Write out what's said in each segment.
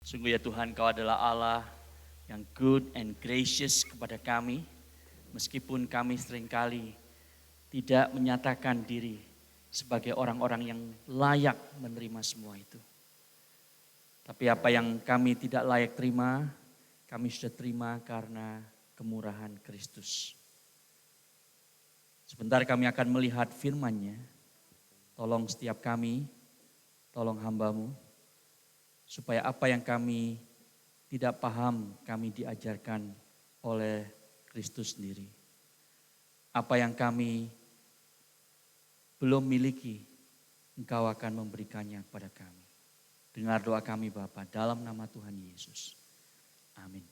Sungguh ya Tuhan, Kau adalah Allah yang good and gracious kepada kami. Meskipun kami seringkali tidak menyatakan diri sebagai orang-orang yang layak menerima semua itu. Tapi apa yang kami tidak layak terima, kami sudah terima karena kemurahan Kristus. Sebentar kami akan melihat firman-Nya. Tolong setiap kami, tolong hamba-Mu, supaya apa yang kami tidak paham, kami diajarkan oleh Kristus sendiri. Apa yang kami belum miliki, Engkau akan memberikannya kepada kami. Dengar doa kami Bapa dalam nama Tuhan Yesus. Amin.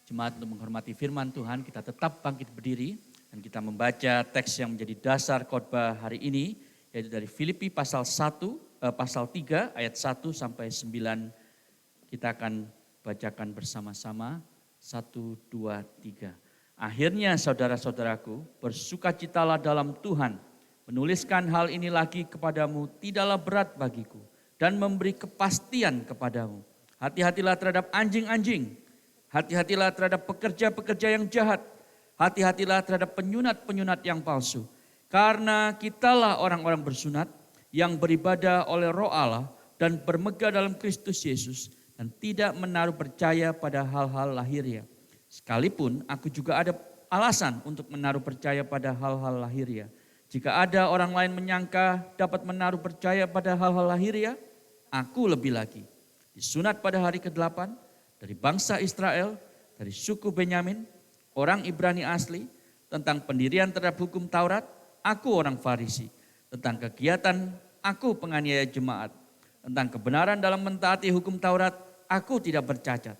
Jemaat, untuk menghormati firman Tuhan, kita tetap bangkit berdiri dan kita membaca teks yang menjadi dasar khotbah hari ini, yaitu dari Filipi pasal 3 ayat 1 sampai 9. Kita akan bacakan bersama-sama 1, 2, 3. Akhirnya saudara-saudaraku, bersukacitalah dalam Tuhan. Menuliskan hal ini lagi kepadamu tidaklah berat bagiku dan memberi kepastian kepadamu. Hati-hatilah terhadap anjing-anjing. Hati-hatilah terhadap pekerja-pekerja yang jahat. Hati-hatilah terhadap penyunat-penyunat yang palsu. Karena kitalah orang-orang bersunat yang beribadah oleh Roh Allah dan bermegah dalam Kristus Yesus dan tidak menaruh percaya pada hal-hal lahiriah. Sekalipun aku juga ada alasan untuk menaruh percaya pada hal-hal lahiriah. Jika ada orang lain menyangka dapat menaruh percaya pada hal-hal lahiriah, aku lebih lagi. Disunat pada hari ke-8 dari bangsa Israel, dari suku Benyamin, orang Ibrani asli, tentang pendirian terhadap hukum Taurat, aku orang Farisi. Tentang kegiatan, aku penganiaya jemaat. Tentang kebenaran dalam mentaati hukum Taurat, aku tidak bercacat.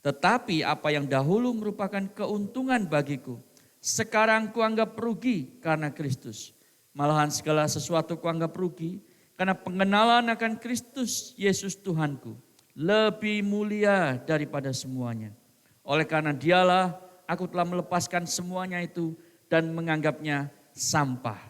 Tetapi apa yang dahulu merupakan keuntungan bagiku, sekarang kuanggap rugi karena Kristus. Malahan segala sesuatu kuanggap rugi karena pengenalan akan Kristus Yesus Tuhanku lebih mulia daripada semuanya. Oleh karena Dialah aku telah melepaskan semuanya itu dan menganggapnya sampah,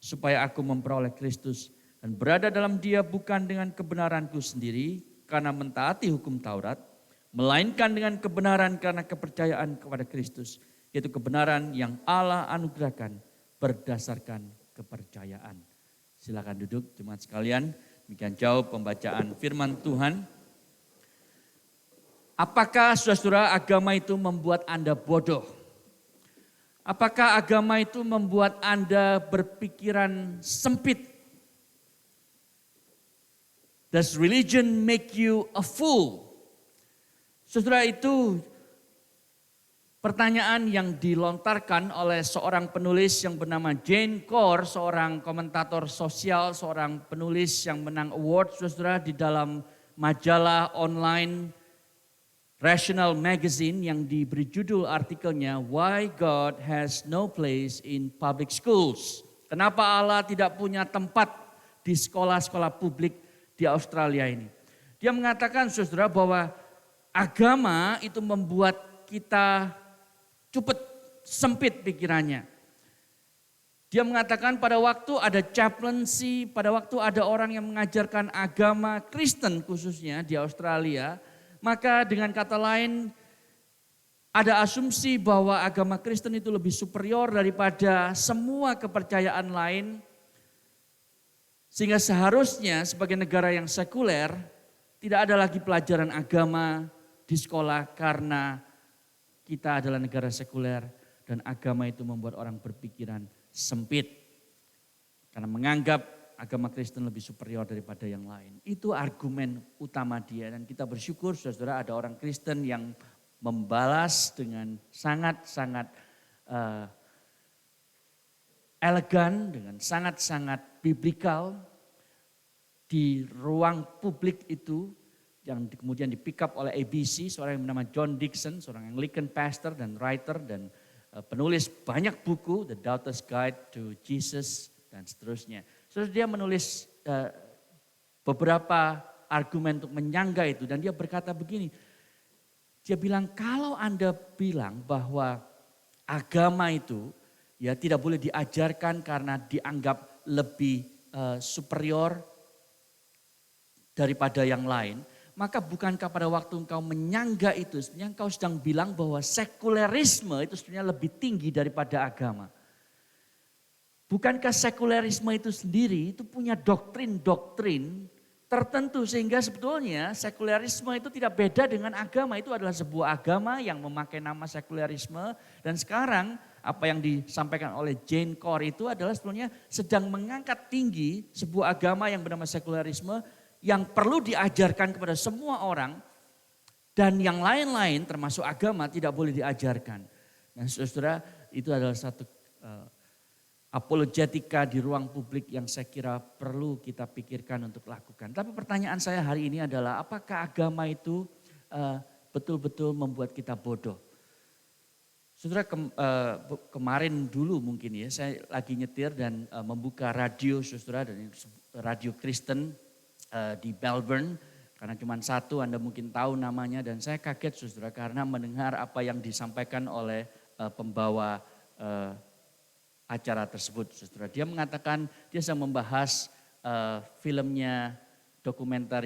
supaya aku memperoleh Kristus dan berada dalam Dia bukan dengan kebenaranku sendiri karena mentaati hukum Taurat, melainkan dengan kebenaran karena kepercayaan kepada Kristus, yaitu kebenaran yang Allah anugerahkan berdasarkan kepercayaan. Silakan duduk jemaat sekalian. Demikian jauh pembacaan firman Tuhan. Apakah saudara-saudara agama itu membuat Anda bodoh? Apakah agama itu membuat Anda berpikiran sempit? Does religion make you a fool? Saudara, itu pertanyaan yang dilontarkan oleh seorang penulis yang bernama Jane Core, seorang komentator sosial, seorang penulis yang menang award, saudara, di dalam majalah online Rational Magazine yang diberi judul artikelnya Why God Has No Place in Public Schools. Kenapa Allah tidak punya tempat di sekolah-sekolah publik di Australia ini. Dia mengatakan saudara bahwa agama itu membuat kita cepat sempit pikirannya. Dia mengatakan pada waktu ada chaplaincy, pada waktu ada orang yang mengajarkan agama Kristen khususnya di Australia, maka dengan kata lain ada asumsi bahwa agama Kristen itu lebih superior daripada semua kepercayaan lain. Sehingga seharusnya sebagai negara yang sekuler tidak ada lagi pelajaran agama di sekolah karena kita adalah negara sekuler dan agama itu membuat orang berpikiran sempit. Karena menganggap agama Kristen lebih superior daripada yang lain. Itu argumen utama dia dan kita bersyukur saudara ada orang Kristen yang membalas dengan sangat-sangat elegan, dengan sangat-sangat biblikal di ruang publik itu yang kemudian di pick up oleh ABC, seorang yang bernama John Dixon, seorang Anglican pastor dan writer dan penulis banyak buku, The Doubter's Guide to Jesus dan seterusnya. Terus dia menulis beberapa argumen untuk menyangga itu dan dia berkata begini, dia bilang kalau Anda bilang bahwa agama itu ya tidak boleh diajarkan karena dianggap lebih superior daripada yang lain, maka bukankah pada waktu engkau menyangga itu, sebenarnya engkau sedang bilang bahwa sekulerisme itu sebenarnya lebih tinggi daripada agama. Bukankah sekulerisme itu sendiri itu punya doktrin-doktrin tertentu sehingga sebetulnya sekulerisme itu tidak beda dengan agama. Itu adalah sebuah agama yang memakai nama sekulerisme dan sekarang apa yang disampaikan oleh Jane Core itu adalah sebetulnya sedang mengangkat tinggi sebuah agama yang bernama sekulerisme yang perlu diajarkan kepada semua orang dan yang lain-lain termasuk agama tidak boleh diajarkan. Nah saudara itu adalah satu apologetika di ruang publik yang saya kira perlu kita pikirkan untuk lakukan. Tapi pertanyaan saya hari ini adalah apakah agama itu betul-betul membuat kita bodoh? Saudara kemarin dulu mungkin ya saya lagi nyetir dan membuka radio saudara dan radio Kristen di Melbourne. Karena cuma satu Anda mungkin tahu namanya dan saya kaget saudara karena mendengar apa yang disampaikan oleh pembawa acara tersebut, saudara. Dia mengatakan dia sedang membahas filmnya dokumenter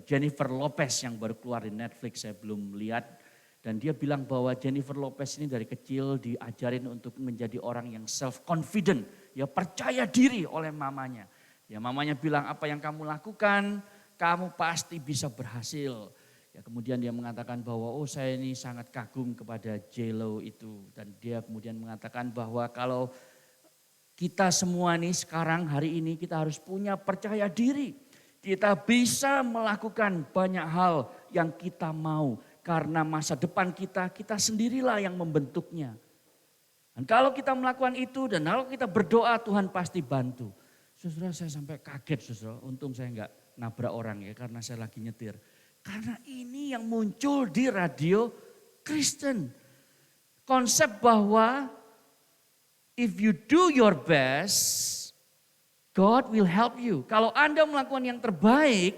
Jennifer Lopez yang baru keluar di Netflix, saya belum lihat. Dan dia bilang bahwa Jennifer Lopez ini dari kecil diajarin untuk menjadi orang yang self-confident, ya percaya diri oleh mamanya. Ya mamanya bilang apa yang kamu lakukan, kamu pasti bisa berhasil. Ya, kemudian dia mengatakan bahwa saya ini sangat kagum kepada J.Lo itu. Dan dia kemudian mengatakan bahwa kalau kita semua nih sekarang hari ini kita harus punya percaya diri. Kita bisa melakukan banyak hal yang kita mau. Karena masa depan kita sendirilah yang membentuknya. Dan kalau kita melakukan itu dan kalau kita berdoa Tuhan pasti bantu. Saudara saya sampai kaget saudara, untung saya enggak nabrak orang ya karena saya lagi nyetir. Karena ini yang muncul di radio Kristen. Konsep bahwa if you do your best, God will help you. Kalau Anda melakukan yang terbaik,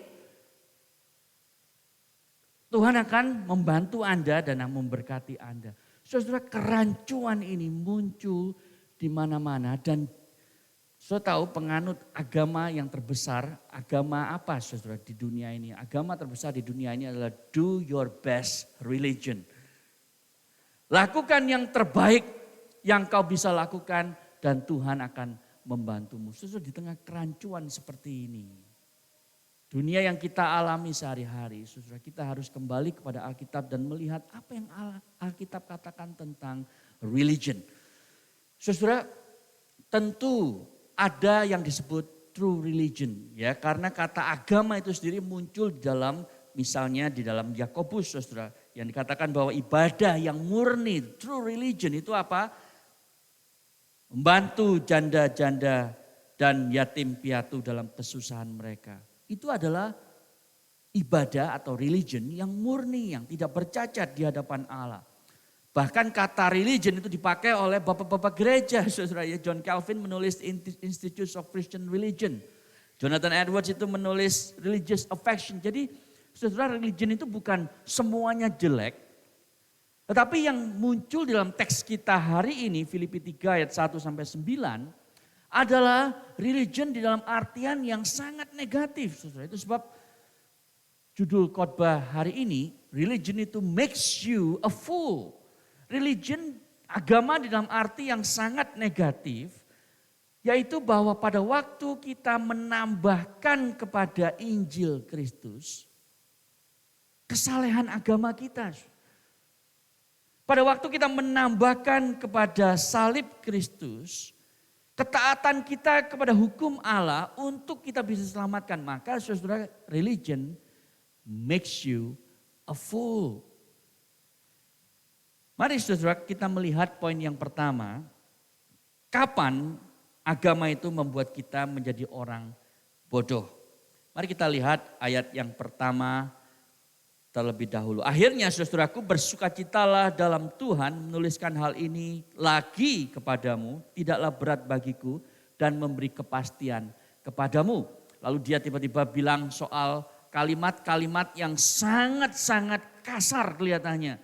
Tuhan akan membantu Anda dan memberkati Anda. Saudara kerancuan ini muncul di mana-mana dan saudara tahu penganut agama yang terbesar, agama apa saudara di dunia ini? Agama terbesar di dunia ini adalah do your best religion. Lakukan yang terbaik yang kau bisa lakukan dan Tuhan akan membantumu. Saudara di tengah kerancuan seperti ini. Dunia yang kita alami sehari-hari, saudara kita harus kembali kepada Alkitab dan melihat apa yang Alkitab katakan tentang religion. Saudara tentu ada yang disebut true religion ya karena kata agama itu sendiri muncul di dalam misalnya di dalam Yakobus saudara yang dikatakan bahwa ibadah yang murni true religion itu apa? Membantu janda-janda dan yatim piatu dalam kesusahan mereka. Itu adalah ibadah atau religion yang murni, yang tidak bercacat di hadapan Allah. Bahkan kata religion itu dipakai oleh bapak-bapak gereja. Saudara ya, John Calvin menulis Institutes of Christian Religion. Jonathan Edwards itu menulis Religious Affection. Jadi saudara religion itu bukan semuanya jelek. Tetapi yang muncul dalam teks kita hari ini Filipi 3 ayat 1-9 adalah religion di dalam artian yang sangat negatif. Saudara. Itu sebab judul khotbah hari ini, religion itu makes you a fool. Religion, agama di dalam arti yang sangat negatif, yaitu bahwa pada waktu kita menambahkan kepada Injil Kristus, kesalehan agama kita. Pada waktu kita menambahkan kepada salib Kristus, ketaatan kita kepada hukum Allah untuk kita bisa selamatkan. Maka saudara religion makes you a fool. Mari saudara kita melihat poin yang pertama. Kapan agama itu membuat kita menjadi orang bodoh. Mari kita lihat ayat yang pertama terlebih dahulu. Akhirnya saudaraku bersukacitalah dalam Tuhan, menuliskan hal ini lagi kepadamu, tidaklah berat bagiku dan memberi kepastian kepadamu. Lalu dia tiba-tiba bilang soal kalimat-kalimat yang sangat-sangat kasar kelihatannya.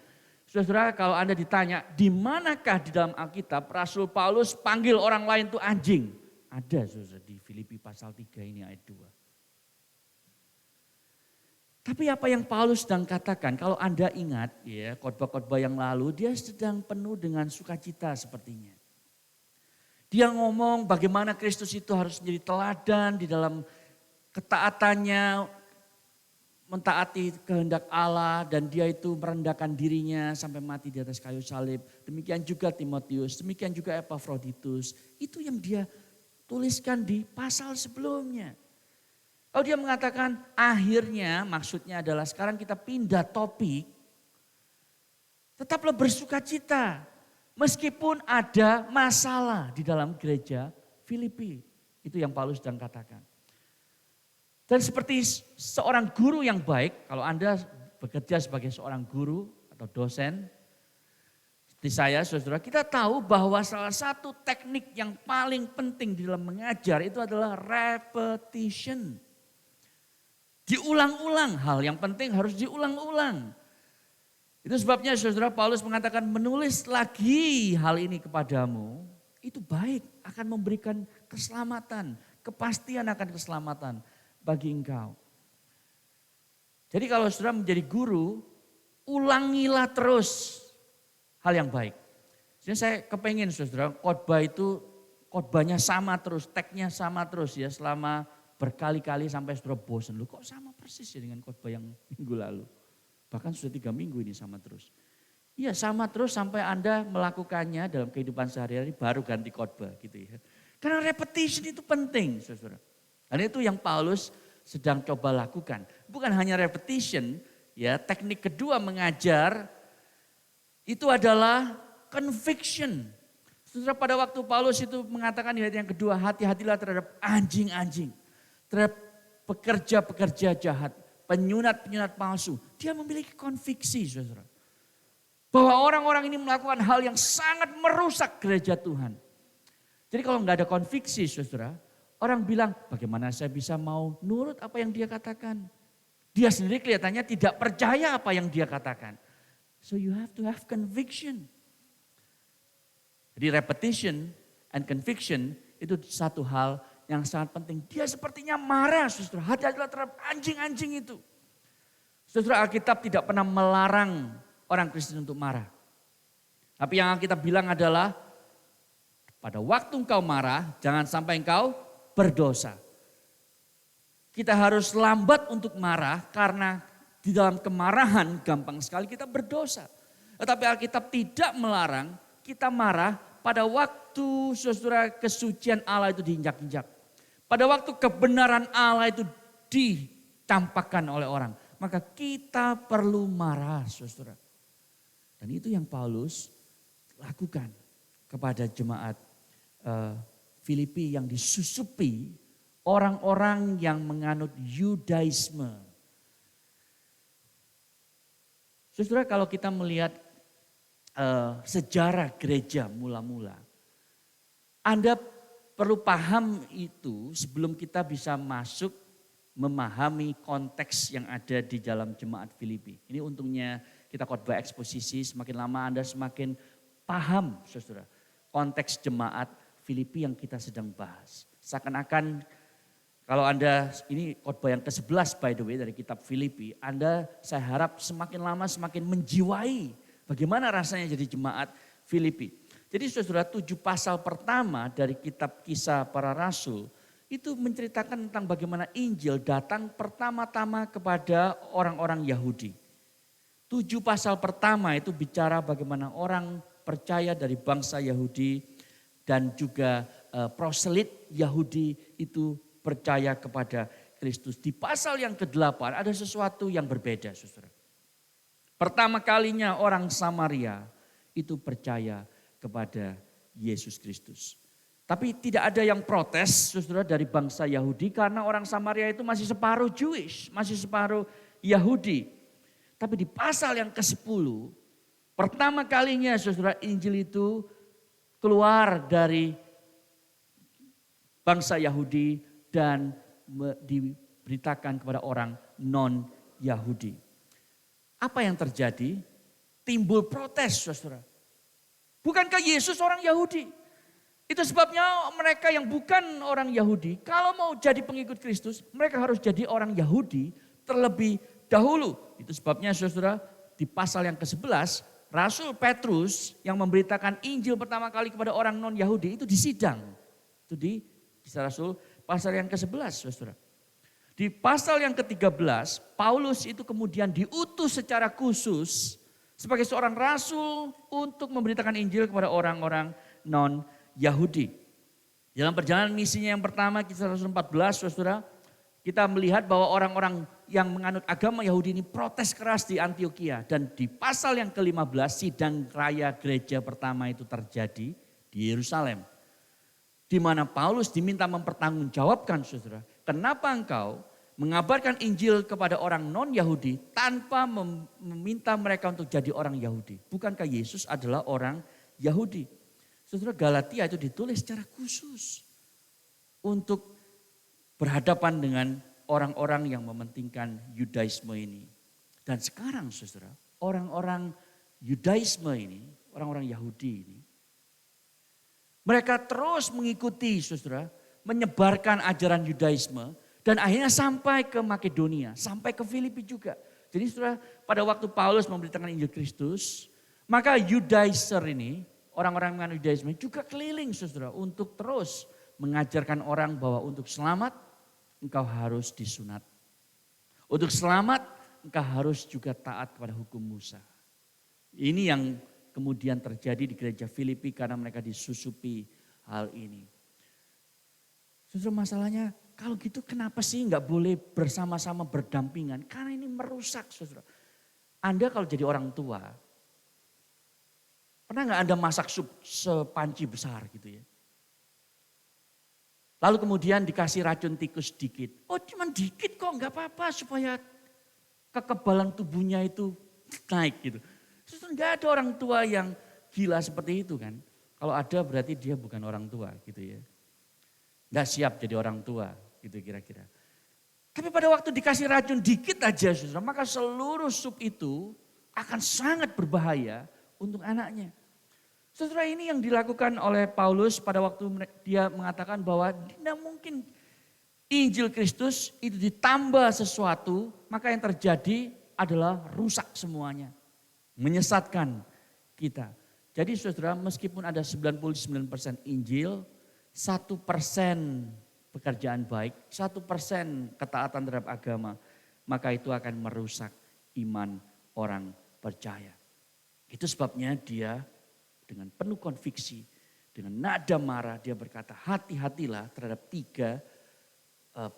Saudara kalau Anda ditanya di manakah di dalam Alkitab Rasul Paulus panggil orang lain itu anjing? Ada saudara di Filipi pasal 3 ini ayat 2. Tapi apa yang Paulus sedang katakan, kalau Anda ingat ya khotbah-khotbah yang lalu, dia sedang penuh dengan sukacita sepertinya. Dia ngomong bagaimana Kristus itu harus menjadi teladan di dalam ketaatannya, mentaati kehendak Allah, dan dia itu merendahkan dirinya sampai mati di atas kayu salib. Demikian juga Timotius, demikian juga Epafroditus. Itu yang dia tuliskan di pasal sebelumnya. Kalau dia mengatakan akhirnya, maksudnya adalah sekarang kita pindah topik, tetaplah bersukacita meskipun ada masalah di dalam gereja Filipi. Itu yang Paulus sedang katakan. Dan seperti seorang guru yang baik, kalau Anda bekerja sebagai seorang guru atau dosen, seperti saya, saudara, kita tahu bahwa salah satu teknik yang paling penting di dalam mengajar itu adalah repetition. Diulang-ulang, hal yang penting harus diulang-ulang. Itu sebabnya saudara Paulus mengatakan menulis lagi hal ini kepadamu, itu baik, akan memberikan keselamatan, kepastian akan keselamatan bagi engkau. Jadi kalau saudara menjadi guru, ulangilah terus hal yang baik. Jadi saya kepengen saudara khotbah itu khotbahnya sama terus, tagnya sama terus ya selama berkali-kali sampai saudara bosan. Loh kok sama persis ya dengan khotbah yang minggu lalu. Bahkan sudah 3 minggu ini sama terus. Iya sama terus sampai Anda melakukannya dalam kehidupan sehari-hari baru ganti khotbah gitu ya. Karena repetition itu penting saudara. Dan itu yang Paulus sedang coba lakukan. Bukan hanya repetition, ya teknik kedua mengajar itu adalah conviction. Saudara pada waktu Paulus itu mengatakan di ayat yang kedua, hati-hatilah terhadap anjing-anjing. Terhadap pekerja-pekerja jahat, penyunat-penyunat palsu. Dia memiliki konviksi saudara. Bahwa orang-orang ini melakukan hal yang sangat merusak gereja Tuhan. Jadi kalau nggak ada konviksi saudara, orang bilang bagaimana saya bisa mau nurut apa yang dia katakan. Dia sendiri kelihatannya tidak percaya apa yang dia katakan. So you have to have conviction. Jadi repetition and conviction itu satu hal yang sangat penting. Dia sepertinya marah saudara. Hati-hatilah terhadap anjing-anjing itu. Saudara, Alkitab tidak pernah melarang orang Kristen untuk marah. Tapi yang Alkitab bilang adalah pada waktu engkau marah jangan sampai engkau berdosa. Kita harus lambat untuk marah karena di dalam kemarahan gampang sekali kita berdosa. Tetapi Alkitab tidak melarang kita marah pada waktu saudara kesucian Allah itu diinjak-injak. Pada waktu kebenaran Allah itu ditampakkan oleh orang. Maka kita perlu marah saudara. Dan itu yang Paulus lakukan kepada jemaat Filipi yang disusupi orang-orang yang menganut Yudaisme. Saudara kalau kita melihat sejarah gereja mula-mula, Anda perlu paham itu sebelum kita bisa masuk memahami konteks yang ada di dalam jemaat Filipi. Ini untungnya kita khotbah eksposisi, semakin lama Anda semakin paham saudara konteks jemaat Filipi yang kita sedang bahas. Seakan-akan kalau Anda, ini khotbah yang ke-11 by the way dari kitab Filipi, Anda saya harap semakin lama semakin menjiwai bagaimana rasanya jadi jemaat Filipi. Jadi saudara 7 pasal pertama dari kitab Kisah Para Rasul itu menceritakan tentang bagaimana Injil datang pertama-tama kepada orang-orang Yahudi. 7 pasal pertama itu bicara bagaimana orang percaya dari bangsa Yahudi dan juga proselit Yahudi itu percaya kepada Kristus. Di pasal yang ke-8 ada sesuatu yang berbeda saudara. Pertama kalinya orang Samaria itu percaya kepada Yesus Kristus. Tapi tidak ada yang protes saudara dari bangsa Yahudi karena orang Samaria itu masih separuh Jewish, masih separuh Yahudi. Tapi di pasal yang ke-10 pertama kalinya saudara Injil itu keluar dari bangsa Yahudi dan diberitakan kepada orang non-Yahudi. Apa yang terjadi? Timbul protes saudara. Bukankah Yesus orang Yahudi? Itu sebabnya mereka yang bukan orang Yahudi, kalau mau jadi pengikut Kristus, mereka harus jadi orang Yahudi terlebih dahulu. Itu sebabnya saudara di pasal yang ke-11, Rasul Petrus yang memberitakan Injil pertama kali kepada orang non-Yahudi itu disidang. Itu di Kisah Rasul pasal yang ke-11 saudara. Di pasal yang ke-13, Paulus itu kemudian diutus secara khusus sebagai seorang rasul untuk memberitakan Injil kepada orang-orang non-Yahudi. Dalam perjalanan misinya yang pertama, Kisah Rasul 14 saudara, kita melihat bahwa orang-orang yang menganut agama Yahudi ini protes keras di Antioquia. Dan di pasal yang ke-15 sidang raya gereja pertama itu terjadi di Yerusalem. Di mana Paulus diminta mempertanggungjawabkan saudara. Kenapa engkau mengabarkan Injil kepada orang non-Yahudi tanpa meminta mereka untuk jadi orang Yahudi. Bukankah Yesus adalah orang Yahudi? Saudara, Galatia itu ditulis secara khusus untuk berhadapan dengan orang-orang yang mementingkan Yudaisme ini. Dan sekarang saudara, orang-orang Yudaisme ini, orang-orang Yahudi ini, mereka terus mengikuti saudara, menyebarkan ajaran Yudaisme dan akhirnya sampai ke Makedonia, sampai ke Filipi juga. Jadi saudara, pada waktu Paulus memberitakan Injil Kristus, maka Yudaiser ini, orang-orang mengenai Yudaisme juga keliling saudara untuk terus mengajarkan orang bahwa untuk selamat engkau harus disunat. Untuk selamat engkau harus juga taat kepada hukum Musa. Ini yang kemudian terjadi di gereja Filipi karena mereka disusupi hal ini. Saudara, masalahnya kalau gitu kenapa sih nggak boleh bersama-sama berdampingan? Karena ini merusak saudara. Anda kalau jadi orang tua, pernah nggak Anda masak sup sepanci besar gitu ya? Lalu kemudian dikasih racun tikus dikit. Oh cuman dikit kok, nggak apa-apa supaya kekebalan tubuhnya itu naik gitu. Terus nggak ada orang tua yang gila seperti itu kan. Kalau ada berarti dia bukan orang tua gitu ya. Nggak siap jadi orang tua gitu kira-kira. Tapi pada waktu dikasih racun dikit aja saudara, maka seluruh sup itu akan sangat berbahaya untuk anaknya. Saudara, ini yang dilakukan oleh Paulus pada waktu dia mengatakan bahwa tidak mungkin Injil Kristus itu ditambah sesuatu, maka yang terjadi adalah rusak semuanya. Menyesatkan kita. Jadi saudara, meskipun ada 99% Injil, 1% pekerjaan baik, 1% ketaatan terhadap agama, maka itu akan merusak iman orang percaya. Itu sebabnya dia dengan penuh konviksi, dengan nada marah dia berkata, hati-hatilah terhadap 3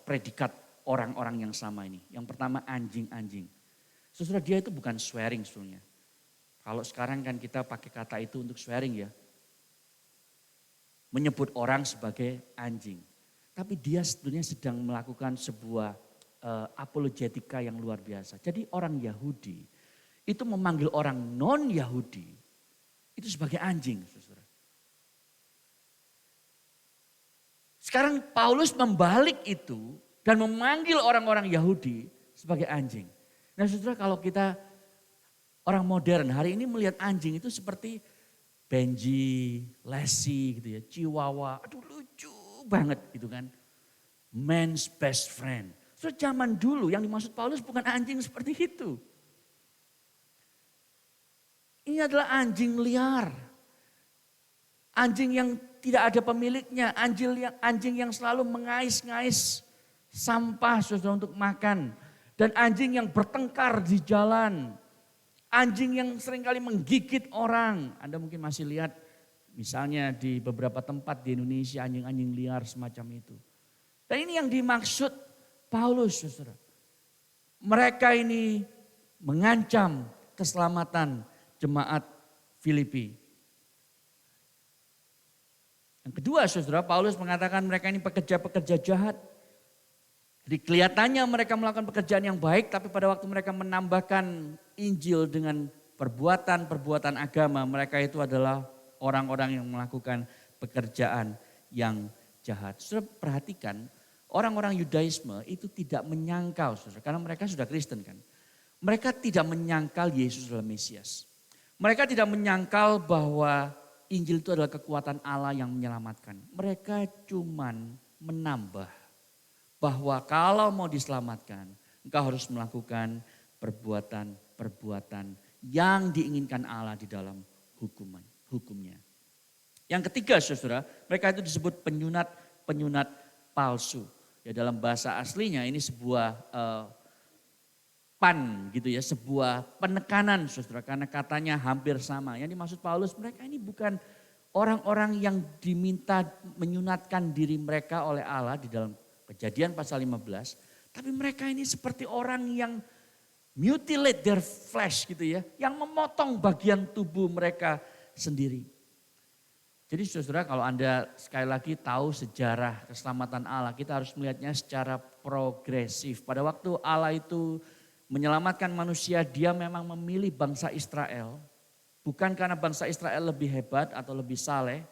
predikat orang-orang yang sama ini. Yang pertama anjing-anjing. Saudara, dia itu bukan swearing sebenarnya. Kalau sekarang kan kita pakai kata itu untuk swearing ya. Menyebut orang sebagai anjing. Tapi dia sebenarnya sedang melakukan sebuah apologetika yang luar biasa. Jadi orang Yahudi itu memanggil orang non-Yahudi itu sebagai anjing, saudara. Sekarang Paulus membalik itu dan memanggil orang-orang Yahudi sebagai anjing. Nah saudara, kalau kita orang modern hari ini melihat anjing itu seperti Benji, Lassie gitu ya, Chihuahua, aduh lucu banget gitu kan. Man's best friend. So zaman dulu yang dimaksud Paulus bukan anjing seperti itu. Ini adalah anjing liar. Anjing yang tidak ada pemiliknya, anjing yang selalu mengais-ngais sampah saudara untuk makan. Dan anjing yang bertengkar di jalan. Anjing yang seringkali menggigit orang. Anda mungkin masih lihat misalnya di beberapa tempat di Indonesia anjing-anjing liar semacam itu. Dan ini yang dimaksud Paulus saudara. Mereka ini mengancam keselamatan jemaat Filipi. Yang kedua saudara, Paulus mengatakan mereka ini pekerja-pekerja jahat. Jadi kelihatannya mereka melakukan pekerjaan yang baik, tapi pada waktu mereka menambahkan Injil dengan perbuatan-perbuatan agama, mereka itu adalah orang-orang yang melakukan pekerjaan yang jahat. Saudara perhatikan, orang-orang Yudaisme itu tidak menyangkal, saudara, karena mereka sudah Kristen kan. Mereka tidak menyangkal Yesus adalah Mesias. Mereka tidak menyangkal bahwa Injil itu adalah kekuatan Allah yang menyelamatkan. Mereka cuman menambah bahwa kalau mau diselamatkan, engkau harus melakukan perbuatan-perbuatan yang diinginkan Allah di dalam hukumnya. Yang ketiga saudara, mereka itu disebut penyunat palsu. Ya dalam bahasa aslinya ini sebuah gitu ya, sebuah penekanan saudara, karena katanya hampir sama. Yang dimaksud Paulus, mereka ini bukan orang-orang yang diminta menyunatkan diri mereka oleh Allah di dalam Kejadian pasal 15. Tapi mereka ini seperti orang yang mutilate their flesh gitu ya, yang memotong bagian tubuh mereka sendiri. Jadi saudara, kalau Anda sekali lagi tahu sejarah keselamatan Allah, kita harus melihatnya secara progresif. Pada waktu Allah itu menyelamatkan manusia, dia memang memilih bangsa Israel. Bukan karena bangsa Israel lebih hebat atau lebih saleh,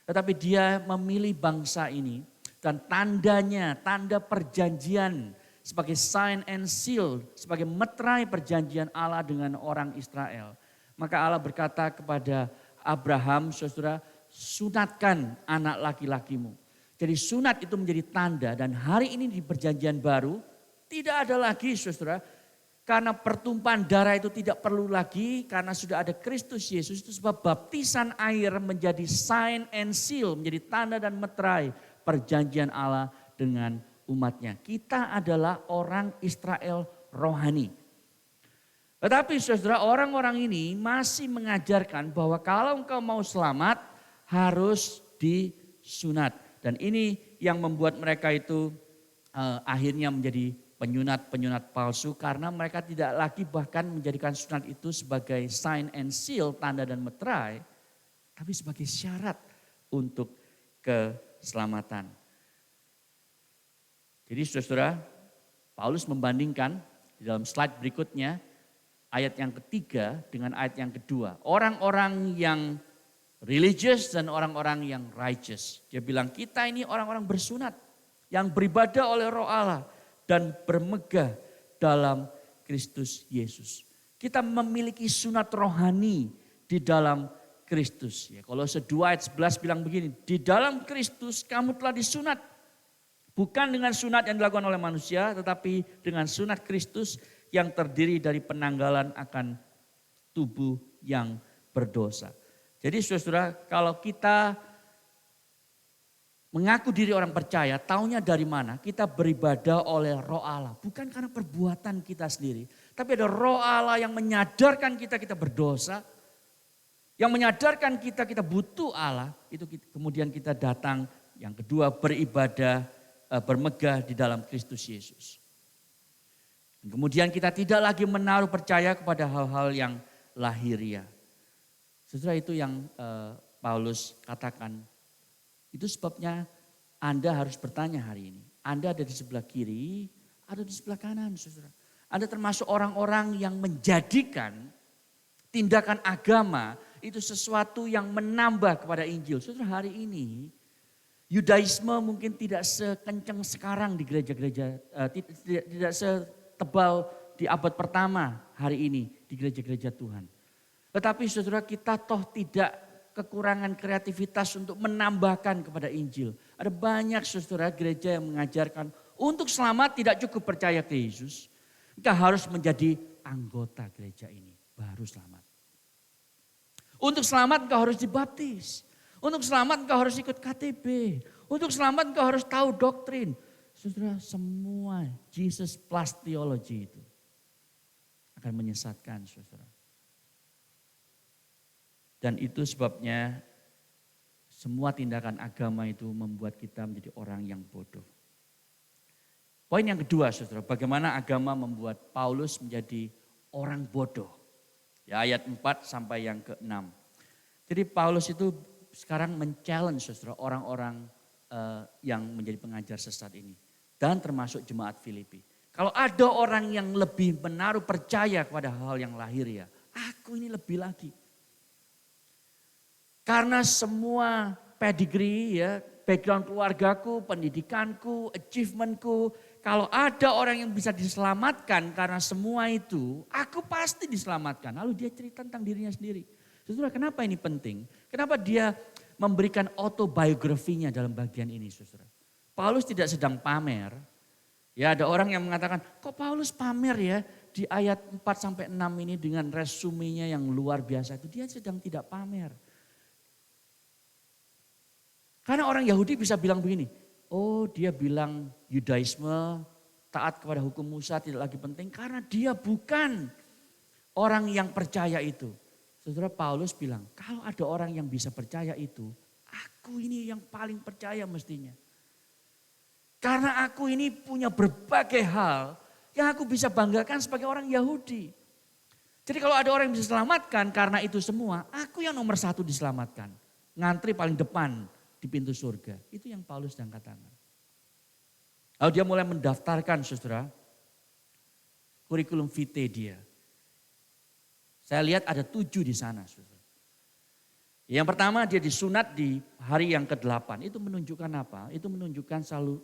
tetapi dia memilih bangsa ini. Dan tandanya, tanda perjanjian sebagai sign and seal, sebagai meterai perjanjian Allah dengan orang Israel. Maka Allah berkata kepada Abraham, saudara, sunatkan anak laki-lakimu. Jadi sunat itu menjadi tanda, dan hari ini di perjanjian baru tidak ada lagi saudara. Karena pertumpahan darah itu tidak perlu lagi, karena sudah ada Kristus Yesus, itu sebab baptisan air menjadi sign and seal, menjadi tanda dan meterai perjanjian Allah dengan umatnya. Kita adalah orang Israel rohani. Tetapi saudara, orang-orang ini masih mengajarkan bahwa kalau engkau mau selamat harus disunat. Dan ini yang membuat mereka itu akhirnya menjadi penyunat palsu, karena mereka tidak lagi bahkan menjadikan sunat itu sebagai sign and seal, tanda dan meterai, tapi sebagai syarat untuk keselamatan. Jadi saudara, Paulus membandingkan di dalam slide berikutnya ayat yang ketiga dengan ayat yang kedua. Orang-orang yang religious dan orang-orang yang righteous. Dia bilang kita ini orang-orang bersunat yang beribadah oleh Roh Allah dan bermegah dalam Kristus Yesus. Kita memiliki sunat rohani di dalam Kristus. Ya, Kolose 2 ayat 11 bilang begini, di dalam Kristus kamu telah disunat. Bukan dengan sunat yang dilakukan oleh manusia, tetapi dengan sunat Kristus yang terdiri dari penanggalan akan tubuh yang berdosa. Jadi saudara, kalau kita mengaku diri orang percaya, taunya dari mana? Kita beribadah oleh Roh Allah. Bukan karena perbuatan kita sendiri. Tapi ada Roh Allah yang menyadarkan kita berdosa. Yang menyadarkan kita butuh Allah. Itu kemudian kita datang. Yang kedua, beribadah, bermegah di dalam Kristus Yesus. Kemudian kita tidak lagi menaruh percaya kepada hal-hal yang lahiriah. Saudara, itu yang Paulus katakan. Itu sebabnya Anda harus bertanya hari ini. Anda ada di sebelah kiri, ada di sebelah kanan, saudara. Anda termasuk orang-orang yang menjadikan tindakan agama itu sesuatu yang menambah kepada Injil. Saudara, hari ini Yudaisme mungkin tidak sekencang sekarang di gereja-gereja, tidak setebal di abad pertama hari ini di gereja-gereja Tuhan. Tetapi saudara, kita toh tidak kekurangan kreativitas untuk menambahkan kepada Injil. Ada banyak saudara gereja yang mengajarkan untuk selamat tidak cukup percaya ke Yesus. Engkau harus menjadi anggota gereja ini, baru selamat. Untuk selamat engkau harus dibaptis. Untuk selamat engkau harus ikut KTB. Untuk selamat engkau harus tahu doktrin. Saudara, semua Jesus plus theology itu akan menyesatkan saudara. Dan itu sebabnya semua tindakan agama itu membuat kita menjadi orang yang bodoh. Poin yang kedua saudara, bagaimana agama membuat Paulus menjadi orang bodoh. Ya, ayat 4 sampai yang ke-6. Jadi Paulus itu sekarang men-challenge saudara orang-orang yang menjadi pengajar sesat ini. Dan termasuk jemaat Filipi. Kalau ada orang yang lebih menaruh percaya kepada hal yang lahiriah, aku ini lebih lagi. Karena semua pedigree ya, background keluargaku, pendidikanku, achievementku. Kalau ada orang yang bisa diselamatkan karena semua itu, aku pasti diselamatkan. Lalu dia cerita tentang dirinya sendiri. Saudara, kenapa ini penting? Kenapa dia memberikan autobiografinya dalam bagian ini, saudara? Paulus tidak sedang pamer. Ya, ada orang yang mengatakan, kok Paulus pamer ya? di ayat 4-6 ini dengan resumenya yang luar biasa itu dia sedang tidak pamer. Karena orang Yahudi bisa bilang begini, oh dia bilang Yudaisme, taat kepada hukum Musa tidak lagi penting karena dia bukan orang yang percaya itu. Saudara Paulus bilang, kalau ada orang yang bisa percaya itu, aku ini yang paling percaya mestinya. Karena aku ini punya berbagai hal yang aku bisa banggakan sebagai orang Yahudi. Jadi kalau ada orang yang bisa diselamatkan karena itu semua, aku yang nomor 1 diselamatkan. Ngantri paling depan di pintu surga. Itu yang Paulus sedang katakan. Lalu dia mulai mendaftarkan saudara, kurikulum vitae dia. Saya lihat ada 7 di sana saudara. Yang pertama dia disunat di hari yang ke-8. Itu menunjukkan apa? Itu menunjukkan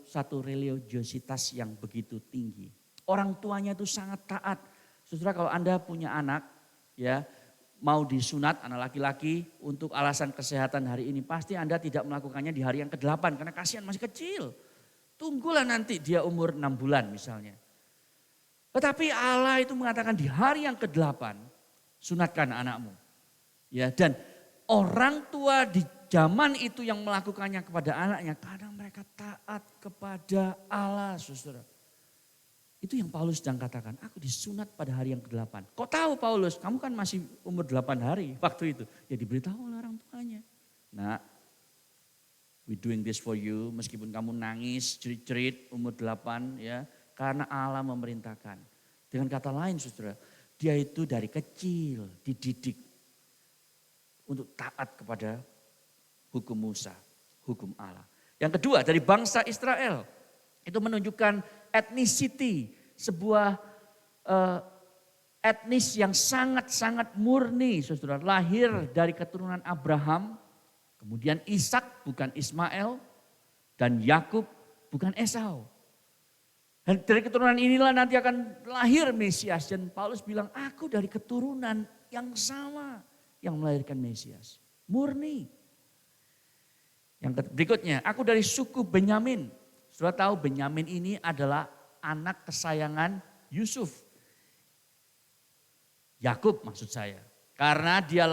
satu religiositas yang begitu tinggi. Orang tuanya itu sangat taat. Saudara kalau Anda punya anak ya mau disunat anak laki-laki untuk alasan kesehatan hari ini. Pasti Anda tidak melakukannya di hari yang ke-8 karena kasihan masih kecil. Tunggulah nanti dia umur 6 bulan misalnya. Tetapi Allah itu mengatakan di hari yang ke-8 sunatkan anakmu. Ya, dan orang tua di zaman itu yang melakukannya kepada anaknya karena mereka taat kepada Allah, saudara. Itu yang Paulus sedang katakan, aku disunat pada hari yang ke-8. Kok tahu Paulus? Kamu kan masih umur 8 hari waktu itu. Ya diberitahu oleh orang tuanya. Nah, we doing this for you, meskipun kamu nangis, jerit-jerit umur 8 ya, karena Allah memerintahkan. Dengan kata lain saudara, dia itu dari kecil dididik untuk taat kepada hukum Musa, hukum Allah. Yang kedua dari bangsa Israel, itu menunjukkan ethnicity, sebuah etnis yang sangat-sangat murni, saudara. Lahir dari keturunan Abraham, kemudian Ishak bukan Ismail, dan Yakub bukan Esau. Dan dari keturunan inilah nanti akan lahir Mesias. Dan Paulus bilang, aku dari keturunan yang sama yang melahirkan Mesias. Murni. Yang berikutnya, aku dari suku Benyamin. Sudah tahu Benyamin ini adalah anak kesayangan Yusuf. Yakub maksud saya. Karena dia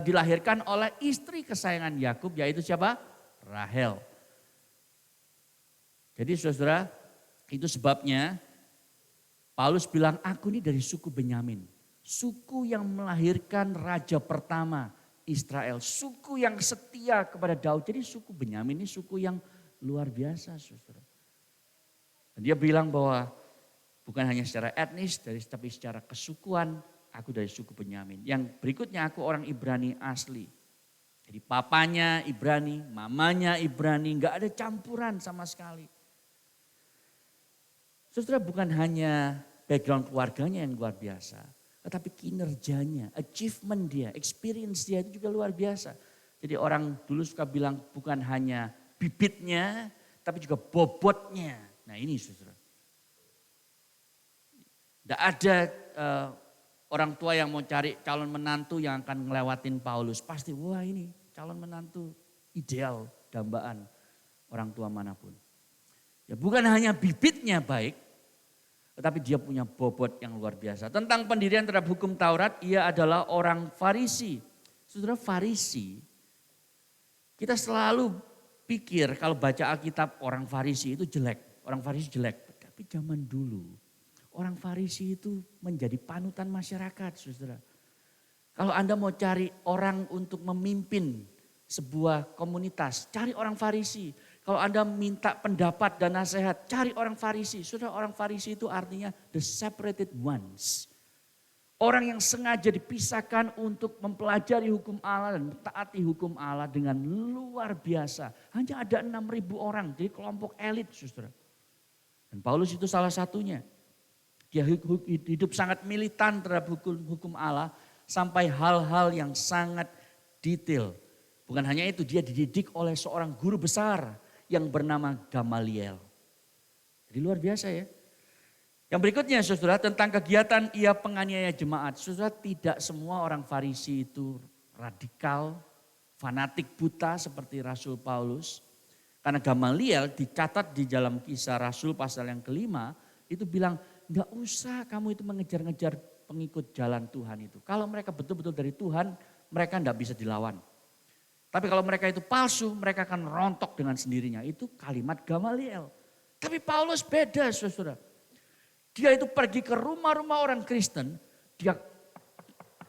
dilahirkan oleh istri kesayangan Yakub, yaitu siapa? Rahel. Jadi saudara, itu sebabnya Paulus bilang, aku ini dari suku Benyamin. Suku yang melahirkan raja pertama Israel. Suku yang setia kepada Daud. Jadi suku Benyamin ini suku yang luar biasa saudara. Dan dia bilang bahwa bukan hanya secara etnis, tapi secara kesukuan, aku dari suku Benyamin. Yang berikutnya aku orang Ibrani asli. Jadi papanya Ibrani, mamanya Ibrani, enggak ada campuran sama sekali. Saudara, bukan hanya background keluarganya yang luar biasa, tetapi kinerjanya, achievement dia, experience dia itu juga luar biasa. Jadi orang dulu suka bilang bukan hanya bibitnya, tapi juga bobotnya. Nah ini saudara. Tidak ada orang tua yang mau cari calon menantu yang akan ngelewatin Paulus. Pasti wah ini calon menantu ideal dambaan orang tua manapun. Ya bukan hanya bibitnya baik, tetapi dia punya bobot yang luar biasa. Tentang pendirian terhadap hukum Taurat, ia adalah orang Farisi. Saudara, Farisi, kita selalu pikir kalau baca Alkitab orang Farisi itu jelek. Orang Farisi jelek. Tapi zaman dulu orang Farisi itu menjadi panutan masyarakat, saudara. Kalau Anda mau cari orang untuk memimpin sebuah komunitas, cari orang Farisi. Kalau Anda minta pendapat dan nasihat, cari orang Farisi. Saudara, orang Farisi itu artinya the separated ones. Orang yang sengaja dipisahkan untuk mempelajari hukum Allah dan mentaati hukum Allah dengan luar biasa. Hanya ada 6.000 orang, jadi kelompok elit saudara. Dan Paulus itu salah satunya. Dia hidup sangat militan terhadap hukum Allah sampai hal-hal yang sangat detail. Bukan hanya itu, dia dididik oleh seorang guru besar yang bernama Gamaliel. Jadi luar biasa ya. Yang berikutnya saudara, tentang kegiatan ia penganiaya jemaat. Saudara, tidak semua orang Farisi itu radikal, fanatik buta seperti Rasul Paulus. Karena Gamaliel dicatat di dalam Kisah Rasul pasal yang ke-5 itu bilang enggak usah kamu itu mengejar-ngejar pengikut jalan Tuhan itu. Kalau mereka betul-betul dari Tuhan, mereka enggak bisa dilawan. Tapi kalau mereka itu palsu, mereka akan rontok dengan sendirinya. Itu kalimat Gamaliel. Tapi Paulus beda, saudara. Dia itu pergi ke rumah-rumah orang Kristen, dia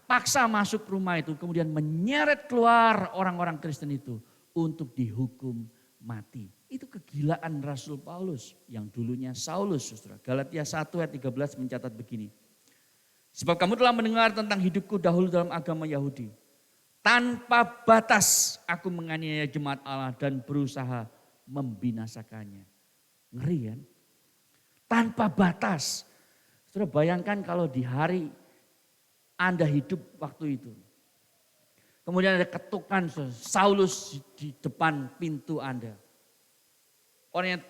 paksa masuk rumah itu, kemudian menyeret keluar orang-orang Kristen itu untuk dihukum mati. Itu kegilaan Rasul Paulus yang dulunya Saulus, saudara. Galatia 1 ayat 13 mencatat begini. Sebab kamu telah mendengar tentang hidupku dahulu dalam agama Yahudi. Tanpa batas aku menganiaya jemaat Allah dan berusaha membinasakannya. Ngeri kan? Tanpa batas. Saudara bayangkan kalau di hari Anda hidup waktu itu. Kemudian ada ketukan Saulus di depan pintu Anda. Orang yang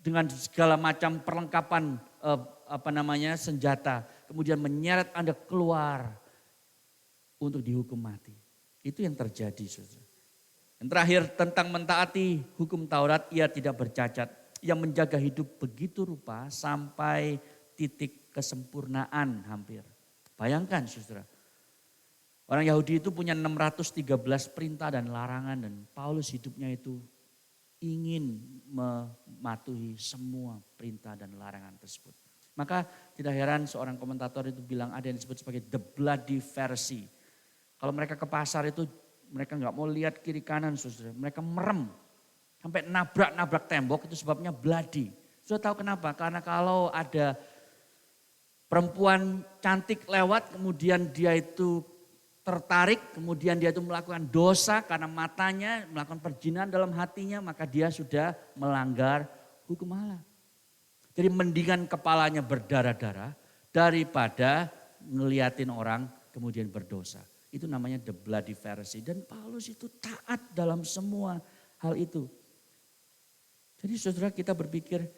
dengan segala macam perlengkapan senjata. Kemudian menyeret Anda keluar untuk dihukum mati. Itu yang terjadi, saudara. Yang terakhir tentang mentaati hukum Taurat, ia tidak bercacat. Ia menjaga hidup begitu rupa sampai titik kesempurnaan hampir. Bayangkan, saudara. Orang Yahudi itu punya 613 perintah dan larangan, dan Paulus hidupnya itu ingin mematuhi semua perintah dan larangan tersebut. Maka tidak heran seorang komentator itu bilang ada yang disebut sebagai the bloody Pharisee. Kalau mereka ke pasar itu mereka nggak mau lihat kiri kanan, saudara. Mereka merem sampai nabrak tembok, itu sebabnya bloody. Sudah tahu kenapa? Karena kalau ada perempuan cantik lewat, kemudian dia itu tertarik, kemudian dia itu melakukan dosa karena matanya, melakukan perzinahan dalam hatinya, maka dia sudah melanggar hukum Allah. Jadi mendingan kepalanya berdarah-darah daripada ngeliatin orang kemudian berdosa. Itu namanya the bloody Pharisee. Dan Paulus itu taat dalam semua hal itu. Jadi saudara kita berpikir,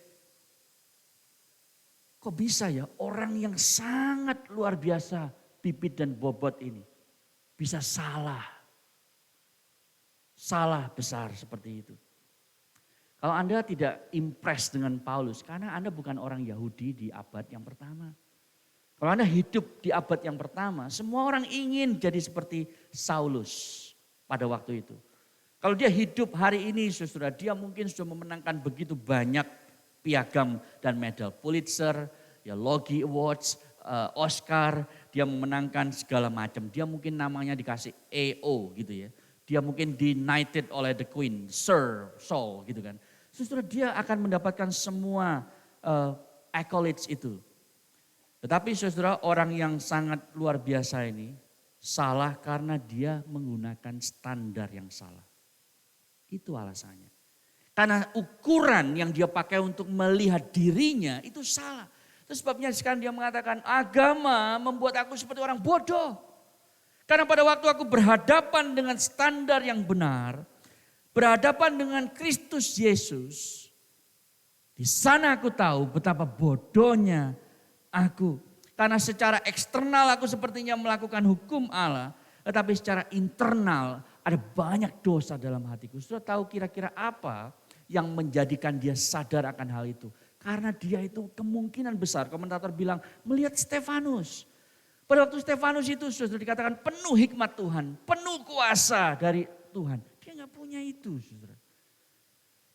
kok bisa ya orang yang sangat luar biasa bibit dan bobot ini bisa salah. Salah besar seperti itu. Kalau Anda tidak impress dengan Paulus, karena Anda bukan orang Yahudi di abad yang pertama. Kalau Anda hidup di abad yang pertama, semua orang ingin jadi seperti Saulus pada waktu itu. Kalau dia hidup hari ini, saudara, dia mungkin sudah memenangkan begitu banyak piagam dan medal Pulitzer, ya Logie Awards, Oscar, dia memenangkan segala macam. Dia mungkin namanya dikasih AO gitu ya. Dia mungkin di-knighted oleh the Queen, Sir Saul gitu kan. Saudara, dia akan mendapatkan semua accolades itu. Tetapi saudara, orang yang sangat luar biasa ini salah karena dia menggunakan standar yang salah. Itu alasannya. Karena ukuran yang dia pakai untuk melihat dirinya itu salah. Itu sebabnya sekarang dia mengatakan agama membuat aku seperti orang bodoh. Karena pada waktu aku berhadapan dengan standar yang benar, berhadapan dengan Kristus Yesus, di sana aku tahu betapa bodohnya aku. Karena secara eksternal aku sepertinya melakukan hukum Allah, tetapi secara internal ada banyak dosa dalam hatiku. Sudah tahu kira-kira apa yang menjadikan dia sadar akan hal itu? Karena dia itu kemungkinan besar, komentator bilang, melihat Stefanus. Pada waktu Stefanus itu sudah dikatakan penuh hikmat Tuhan, penuh kuasa dari Tuhan. Dia nggak punya itu, saudara.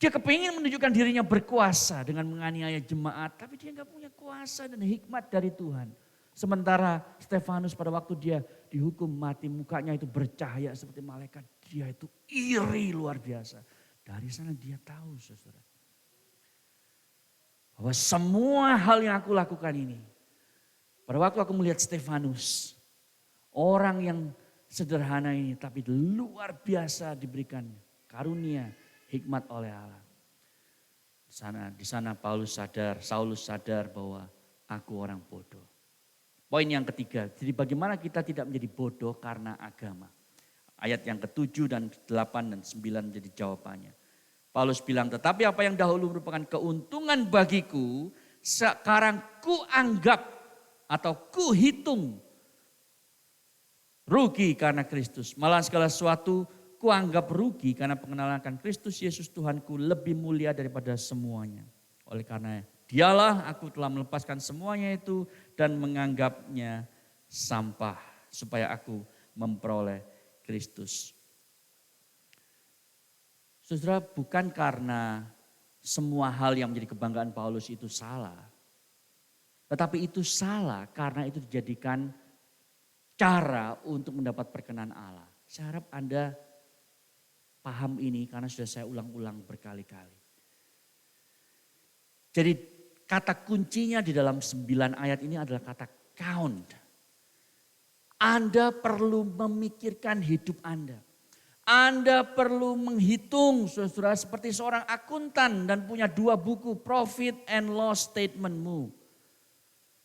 Dia kepingin menunjukkan dirinya berkuasa dengan menganiaya jemaat, tapi dia nggak punya kuasa dan hikmat dari Tuhan. Sementara Stefanus pada waktu dia dihukum mati, mukanya itu bercahaya seperti malaikat. Dia itu iri luar biasa. Dari sana dia tahu, saudara, bahwa semua hal yang aku lakukan ini, pada waktu aku melihat Stefanus, orang yang sederhana ini tapi luar biasa diberikan karunia, hikmat oleh Allah. Di sana Saulus sadar bahwa aku orang bodoh. Poin yang ketiga, jadi bagaimana kita tidak menjadi bodoh karena agama. Ayat yang ke-7 dan 8 dan 9 menjadi jawabannya. Paulus bilang, tetapi apa yang dahulu merupakan keuntungan bagiku, sekarang kuanggap atau kuhitung rugi karena Kristus. Malah segala sesuatu kuanggap rugi karena pengenalan akan Kristus Yesus Tuhanku lebih mulia daripada semuanya. Oleh karena Dialah aku telah melepaskan semuanya itu dan menganggapnya sampah supaya aku memperoleh Kristus. Saudara, bukan karena semua hal yang menjadi kebanggaan Paulus itu salah. Tetapi itu salah karena itu dijadikan cara untuk mendapat perkenan Allah. Saya harap Anda paham ini karena sudah saya ulang-ulang berkali-kali. Jadi kata kuncinya di dalam 9 ayat ini adalah kata count. Anda perlu memikirkan hidup Anda. Anda perlu menghitung, saudara, seperti seorang akuntan dan punya 2 buku, profit and loss statementmu.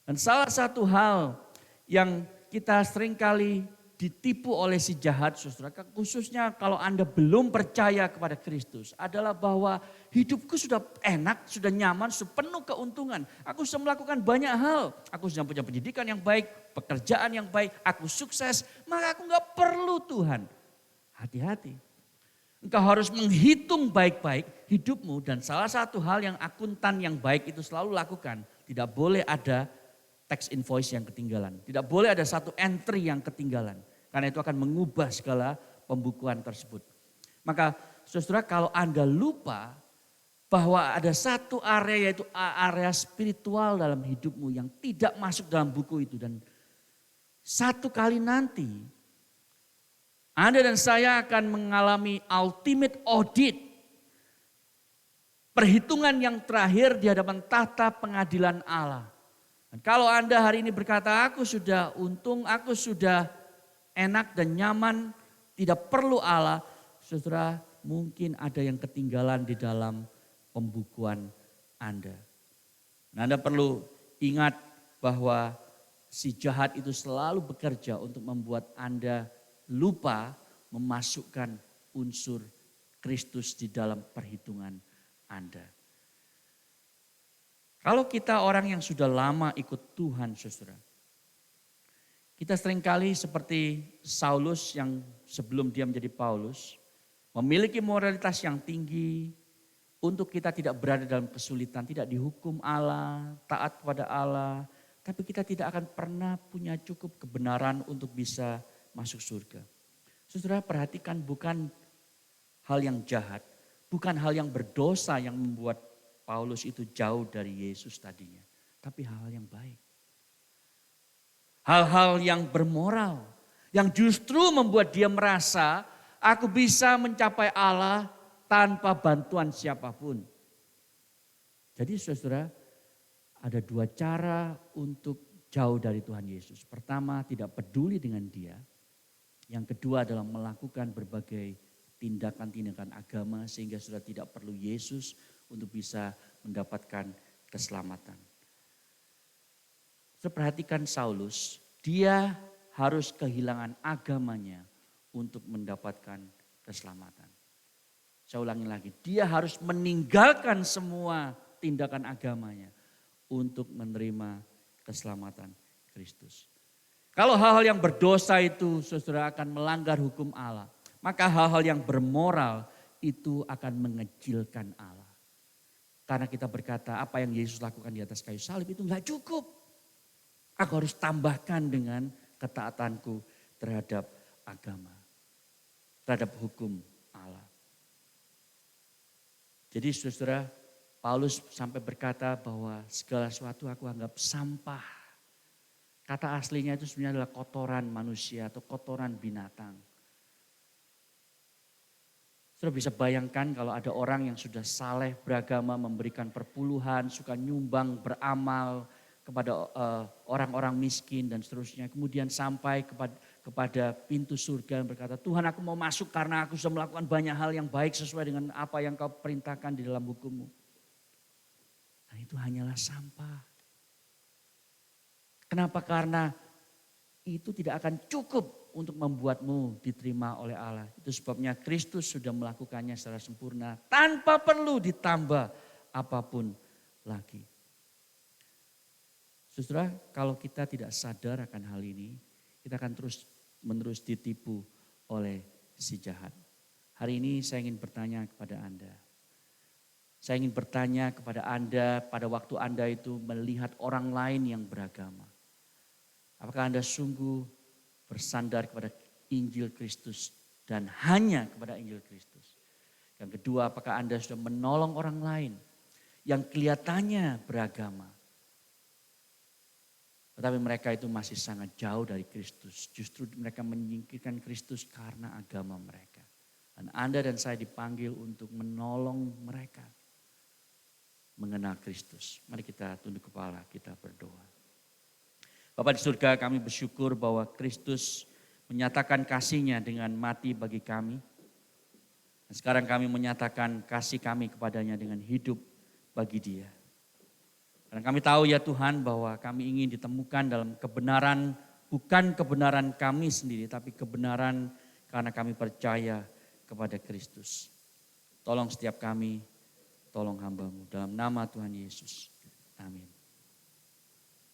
Dan salah satu hal yang kita seringkali ditipu oleh si jahat, saudara, khususnya kalau Anda belum percaya kepada Kristus, adalah bahwa hidupku sudah enak, sudah nyaman, sudah penuh keuntungan. Aku sudah melakukan banyak hal. Aku sudah punya pendidikan yang baik, pekerjaan yang baik, aku sukses, maka aku nggak perlu Tuhan. Hati-hati. Engkau harus menghitung baik-baik hidupmu dan salah satu hal yang akuntan yang baik itu selalu lakukan. Tidak boleh ada tax invoice yang ketinggalan. Tidak boleh ada satu entry yang ketinggalan. Karena itu akan mengubah segala pembukuan tersebut. Maka saudara, kalau Anda lupa bahwa ada satu area yaitu area spiritual dalam hidupmu yang tidak masuk dalam buku itu. Dan satu kali nanti Anda dan saya akan mengalami ultimate audit. Perhitungan yang terakhir di hadapan tahta pengadilan Allah. Dan kalau Anda hari ini berkata, aku sudah untung, aku sudah enak dan nyaman, tidak perlu Allah. Saudara, mungkin ada yang ketinggalan di dalam pembukuan Anda. Nah, Anda perlu ingat bahwa si jahat itu selalu bekerja untuk membuat Anda lupa memasukkan unsur Kristus di dalam perhitungan Anda. Kalau kita orang yang sudah lama ikut Tuhan, saudara, kita seringkali seperti Saulus yang sebelum dia menjadi Paulus, memiliki moralitas yang tinggi untuk kita tidak berada dalam kesulitan, tidak dihukum Allah, taat kepada Allah, tapi kita tidak akan pernah punya cukup kebenaran untuk bisa masuk surga. Saudara, perhatikan, bukan hal yang jahat, bukan hal yang berdosa yang membuat Paulus itu jauh dari Yesus tadinya, tapi hal-hal yang baik. Hal-hal yang bermoral, yang justru membuat dia merasa aku bisa mencapai Allah tanpa bantuan siapapun. Jadi saudara, ada 2 cara untuk jauh dari Tuhan Yesus. Pertama, tidak peduli dengan dia. Yang kedua adalah melakukan berbagai tindakan-tindakan agama sehingga sudah tidak perlu Yesus untuk bisa mendapatkan keselamatan. Perhatikan Saulus, dia harus kehilangan agamanya untuk mendapatkan keselamatan. Saya ulangi lagi, dia harus meninggalkan semua tindakan agamanya untuk menerima keselamatan Kristus. Kalau hal-hal yang berdosa itu saudara akan melanggar hukum Allah, maka hal-hal yang bermoral itu akan mengecilkan Allah. Karena kita berkata apa yang Yesus lakukan di atas kayu salib itu enggak cukup. Aku harus tambahkan dengan ketaatanku terhadap agama, terhadap hukum Allah. Jadi saudara, Paulus sampai berkata bahwa segala sesuatu aku anggap sampah. Kata aslinya itu sebenarnya adalah kotoran manusia atau kotoran binatang. Saudara bisa bayangkan kalau ada orang yang sudah saleh beragama, memberikan perpuluhan, suka nyumbang, beramal kepada orang-orang miskin dan seterusnya. Kemudian sampai kepada pintu surga dan berkata, Tuhan aku mau masuk karena aku sudah melakukan banyak hal yang baik sesuai dengan apa yang kau perintahkan di dalam hukum-Mu. Nah itu hanyalah sampah. Kenapa? Karena itu tidak akan cukup untuk membuatmu diterima oleh Allah. Itu sebabnya Kristus sudah melakukannya secara sempurna tanpa perlu ditambah apapun lagi. Saudara, kalau kita tidak sadar akan hal ini, kita akan terus-menerus ditipu oleh si jahat. Hari ini saya ingin bertanya kepada Anda. Saya ingin bertanya kepada Anda pada waktu Anda itu melihat orang lain yang beragama. Apakah Anda sungguh bersandar kepada Injil Kristus dan hanya kepada Injil Kristus? Yang kedua, apakah Anda sudah menolong orang lain yang kelihatannya beragama, tetapi mereka itu masih sangat jauh dari Kristus. Justru mereka menyingkirkan Kristus karena agama mereka. Dan Anda dan saya dipanggil untuk menolong mereka mengenal Kristus. Mari kita tunduk kepala, kita berdoa. Bapa di surga, kami bersyukur bahwa Kristus menyatakan kasih-Nya dengan mati bagi kami. Dan sekarang kami menyatakan kasih kami kepadanya dengan hidup bagi Dia. Dan kami tahu ya Tuhan bahwa kami ingin ditemukan dalam kebenaran, bukan kebenaran kami sendiri, tapi kebenaran karena kami percaya kepada Kristus. Tolong setiap kami, tolong hamba-Mu dalam nama Tuhan Yesus.